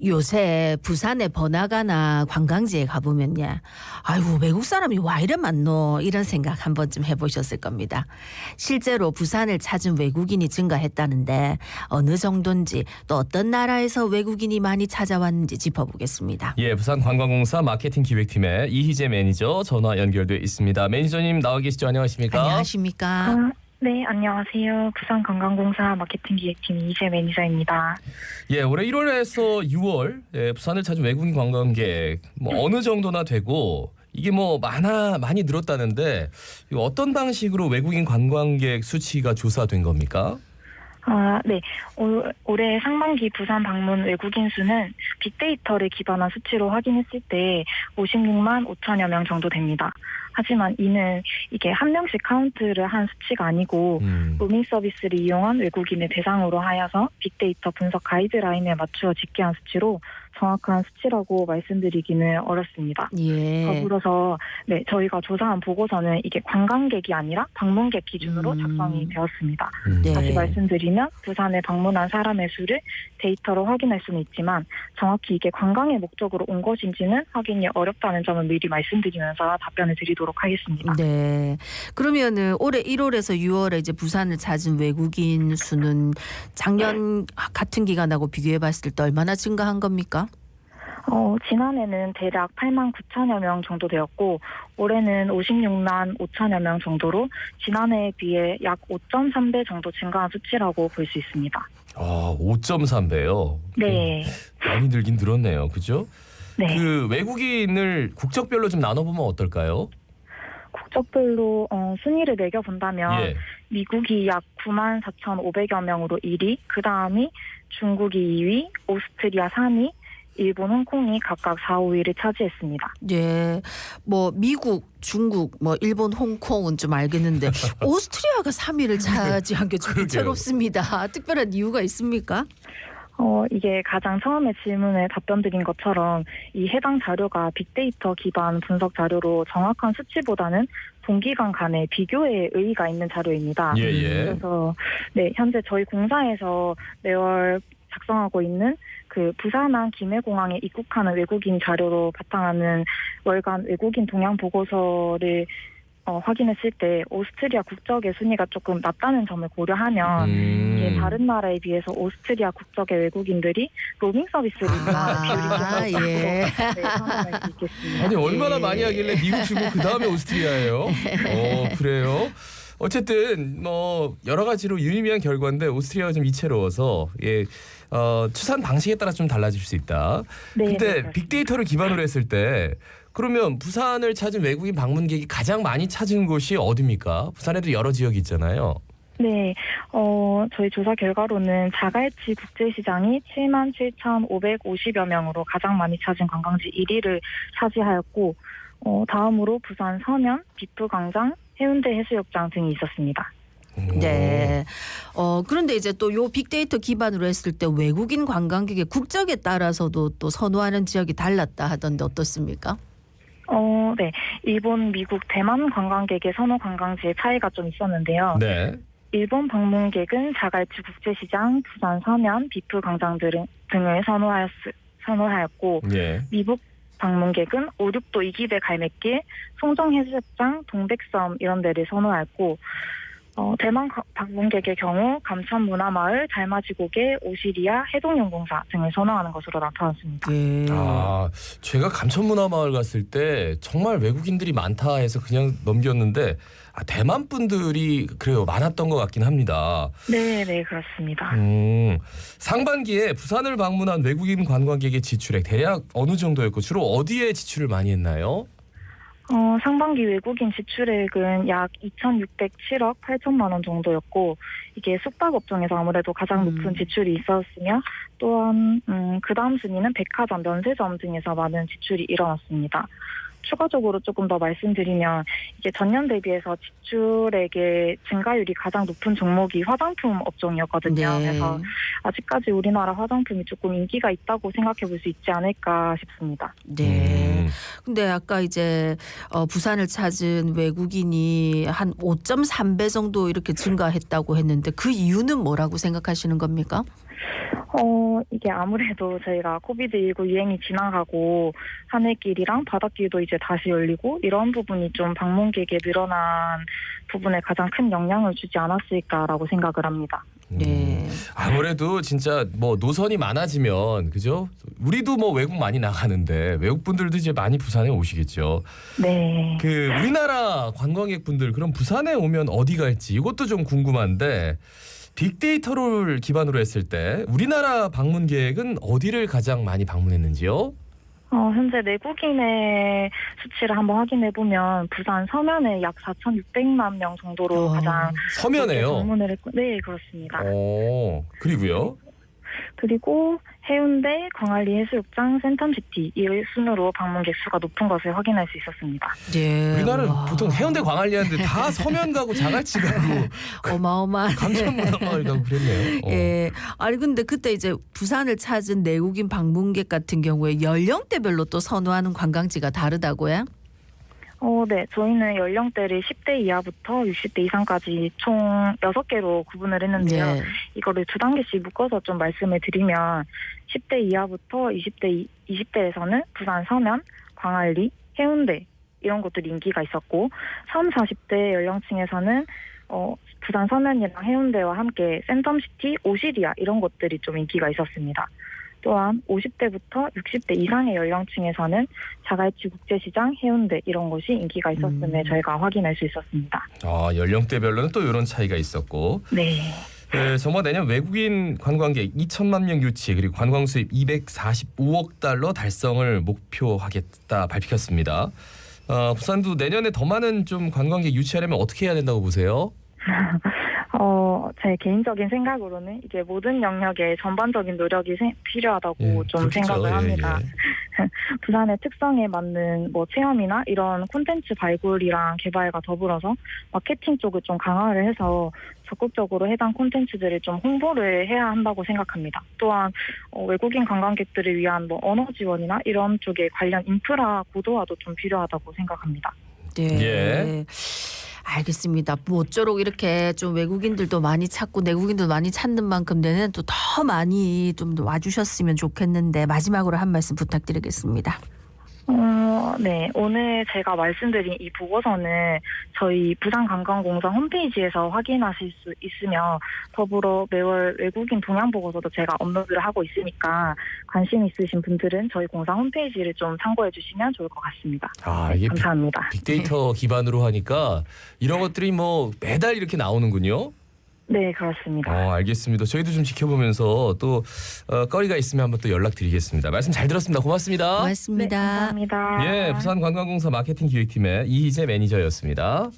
요새 부산에 번화가나 관광지에 가보면요, 아이고 외국 사람이 와 이래 많노 이런 생각 한 번쯤 해보셨을 겁니다. 실제로 부산을 찾은 외국인이 증가했다는데 어느 정도인지 또 어떤 나라에서 외국인이 많이 찾아왔는지 짚어보겠습니다. 예, 부산관광공사 마케팅 기획팀의 이희재 매니저 전화 연결돼 있습니다. 매니저님 나와 계시죠? 안녕하십니까? 안녕하십니까? 네, 안녕하세요. 부산관광공사 마케팅 기획팀 이재 매니저입니다. 예, 올해 1월에서 6월 부산을 찾은 외국인 관광객 어느 정도나 되고 이게 많이 늘었다는데 이거 어떤 방식으로 외국인 관광객 수치가 조사된 겁니까? 네. 올해 상반기 부산 방문 외국인 수는 빅데이터를 기반한 수치로 확인했을 때 56만 5천여 명 정도 됩니다. 하지만 이게 한 명씩 카운트를 한 수치가 아니고 로밍 서비스를 이용한 외국인을 대상으로 하여서 빅데이터 분석 가이드라인에 맞추어 집계한 수치로 정확한 수치라고 말씀드리기는 어렵습니다. 예. 더불어서 저희가 조사한 보고서는 이게 관광객이 아니라 방문객 기준으로 작성이 되었습니다. 네. 다시 말씀드리면 부산에 방문한 사람의 수를 데이터로 확인할 수는 있지만 정확히 이게 관광의 목적으로 온 것인지는 확인이 어렵다는 점을 미리 말씀드리면서 답변을 드리도록 하겠습니다. 네. 그러면은 올해 1월에서 6월에 이제 부산을 찾은 외국인 수는 작년 같은 기간하고 비교해 봤을 때 얼마나 증가한 겁니까? 지난해는 대략 8만 9천여 명 정도 되었고 올해는 56만 5천여 명 정도로 지난해에 비해 약 5.3배 정도 증가한 수치라고 볼 수 있습니다. 5.3배요. 네. 많이 늘긴 늘었네요. 그죠? 네. 그 외국인을 국적별로 좀 나눠보면 어떨까요? 국적별로 순위를 매겨본다면 예. 미국이 약 9만 4,500여 명으로 1위, 그 다음이 중국이 2위, 오스트리아 3위, 일본, 홍콩이 각각 4, 5위를 차지했습니다. 예. 미국, 중국, 일본, 홍콩은 좀 알겠는데 오스트리아가 3위를 차지한 게 좀 위태롭습니다. 특별한 이유가 있습니까? 이게 가장 처음에 질문에 답변 드린 것처럼 이 해당 자료가 빅데이터 기반 분석 자료로 정확한 수치보다는 동기간 간의 비교에 의의가 있는 자료입니다. 예. 그래서 현재 저희 공사에서 매월 작성하고 있는 그 부산항 김해공항에 입국하는 외국인 자료로 바탕하는 월간 외국인 동향 보고서를 확인했을 때 오스트리아 국적의 순위가 조금 낮다는 점을 고려하면 이게 다른 나라에 비해서 오스트리아 국적의 외국인들이 로밍 서비스를 이용하는 비율이 좀 상황할 수 있겠습니다. 아니 얼마나 많이 하길래 미국, 중국 그 다음에 오스트리아예요? 그래요? 어쨌든 여러 가지로 유의미한 결과인데 오스트리아가 좀 이채로워서 추산 방식에 따라 좀 달라질 수 있다. 근데 빅데이터를 기반으로 했을 때 그러면 부산을 찾은 외국인 방문객이 가장 많이 찾은 곳이 어디입니까? 부산에도 여러 지역이 있잖아요. 네, 저희 조사 결과로는 자갈치 국제시장이 7만 7,550여 명으로 가장 많이 찾은 관광지 1위를 차지하였고 다음으로 부산 서면, 비프광장, 해운대 해수욕장 등이 있었습니다. 네. 그런데 이제 또 요 빅데이터 기반으로 했을 때 외국인 관광객의 국적에 따라서도 또 선호하는 지역이 달랐다 하던데 어떻습니까? 네. 일본, 미국, 대만 관광객의 선호 관광지의 차이가 좀 있었는데요. 네. 일본 방문객은 자갈치 국제시장, 부산 서면, 비프광장 등을 선호하였고 예. 미국 방문객은 오륙도 이기배 갈매길, 송정해수욕장, 동백섬 이런 데를 선호하였고 대만 방문객의 경우 감천문화마을, 달맞이고개, 오시리아, 해동연공사 등을 선호하는 것으로 나타났습니다. 예. 제가 감천문화마을 갔을 때 정말 외국인들이 많다 해서 그냥 넘겼는데 대만 분들이 그래요 많았던 것 같긴 합니다. 네, 그렇습니다. 상반기에 부산을 방문한 외국인 관광객의 지출액 대략 어느 정도였고 주로 어디에 지출을 많이 했나요? 상반기 외국인 지출액은 약 2,607억 8천만 원 정도였고 이게 숙박업종에서 아무래도 가장 높은 지출이 있었으며 또한 그 다음 순위는 백화점, 면세점 등에서 많은 지출이 일어났습니다. 추가적으로 조금 더 말씀드리면 이게 전년 대비해서 지출액의 증가율이 가장 높은 종목이 화장품 업종이었거든요. 네. 그래서 아직까지 우리나라 화장품이 조금 인기가 있다고 생각해 볼 수 있지 않을까 싶습니다. 네. 근데 아까 이제 부산을 찾은 외국인이 한 5.3배 정도 이렇게 증가했다고 했는데 그 이유는 뭐라고 생각하시는 겁니까? 이게 아무래도 저희가 코비드19 유행이 지나가고 하늘길이랑 바닷길도 이제 다시 열리고 이런 부분이 좀 방문객에 늘어난 부분에 가장 큰 영향을 주지 않았을까라고 생각을 합니다. 네. 아무래도 진짜 뭐 노선이 많아지면 그죠? 우리도 뭐 외국 많이 나가는데 외국 분들도 이제 많이 부산에 오시겠죠. 네. 그 우리나라 관광객분들 그럼 부산에 오면 어디 갈지 이것도 좀 궁금한데 빅데이터를 기반으로 했을 때 우리나라 방문 계획은 어디를 가장 많이 방문했는지요? 현재 내국인의 수치를 한번 확인해 보면 부산 서면에 약 4,600만 명 정도로 가장 서면에요. 방문을 했고, 네 그렇습니다. 그리고요. 그리고 해운대, 광안리 해수욕장, 센텀시티 이 순으로 방문객 수가 높은 것을 확인할 수 있었습니다. 네. 우리나라는 와. 보통 해운대 광안리 하는데 다 서면 가고 자갈치 가고 어마어마한. 감천문화마을 가고 그랬네요. 예. 아니 근데 그때 이제 부산을 찾은 내국인 방문객 같은 경우에 연령대별로 또 선호하는 관광지가 다르다고요? 네. 저희는 연령대를 10대 이하부터 60대 이상까지 총 6개로 구분을 했는데요. 네. 이거를 두 단계씩 묶어서 좀 말씀을 드리면 10대 이하부터 20대에서는 부산 서면, 광안리, 해운대 이런 것들이 인기가 있었고 30, 40대 연령층에서는 부산 서면이랑 해운대와 함께 센텀시티, 오시리아 이런 것들이 좀 인기가 있었습니다. 또한 50대부터 60대 이상의 연령층에서는 자갈치 국제시장, 해운대 이런 곳이 인기가 있었음을 저희가 확인할 수 있었습니다. 연령대별로는 또 이런 차이가 있었고. 네. 네, 정말 내년 외국인 관광객 2천만 명 유치 그리고 관광 수입 245억 달러 달성을 목표하겠다 밝혔습니다. 부산도 내년에 더 많은 좀 관광객 유치하려면 어떻게 해야 된다고 보세요? 제 개인적인 생각으로는 이게 모든 영역에 전반적인 노력이 필요하다고 좀 그렇겠죠. 생각을 합니다. 예. 부산의 특성에 맞는 뭐 체험이나 이런 콘텐츠 발굴이랑 개발과 더불어서 마케팅 쪽을 좀 강화를 해서 적극적으로 해당 콘텐츠들을 좀 홍보를 해야 한다고 생각합니다. 또한 외국인 관광객들을 위한 뭐 언어 지원이나 이런 쪽에 관련 인프라 고도화도 좀 필요하다고 생각합니다. 네. 예. 알겠습니다. 모쪼록 이렇게 좀 외국인들도 많이 찾고 내국인도 많이 찾는 만큼 내년 또 더 많이 좀 와주셨으면 좋겠는데 마지막으로 한 말씀 부탁드리겠습니다. 네. 오늘 제가 말씀드린 이 보고서는 저희 부산관광공사 홈페이지에서 확인하실 수 있으며 더불어 매월 외국인 동향 보고서도 제가 업로드를 하고 있으니까 관심 있으신 분들은 저희 공사 홈페이지를 좀 참고해 주시면 좋을 것 같습니다. 이게 감사합니다. 빅데이터 기반으로 하니까 이런 것들이 뭐 매달 이렇게 나오는군요. 네, 그렇습니다. 알겠습니다. 저희도 좀 지켜보면서 또 거리가 있으면 한번 또 연락드리겠습니다. 말씀 잘 들었습니다. 고맙습니다. 고맙습니다. 네, 감사합니다. 예, 부산관광공사 마케팅 기획팀의 이희재 매니저였습니다.